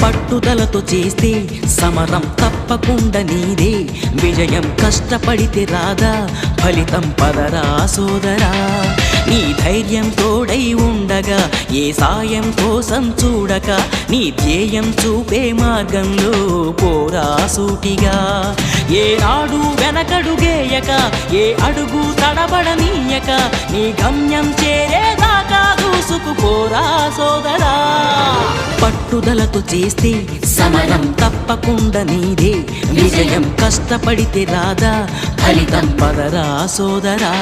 పట్టుదలతో చేస్తే సమరం తప్పకుండా నీదే, విజయం కష్టపడితే రాదా ఫలితం పదరా సోదరా. నీ ధైర్యం తోడై ఉండగా ఏ సాయం కోసం చూడక, నీ ధ్యేయం చూపే మార్గంలో పోరా సూటిగా. ఏనాడు వెనకడుగేయక, ఏ అడుగు తడబడనీయక, నీ గమ్యం చేరేదాకా దూసుకుపోరా సోదరా. పట్టుదలతో చేస్తే సమరం తప్పకుండా నీదే, విజయం కష్టపడితే రాదా ఫలితం పదరా సోదరా.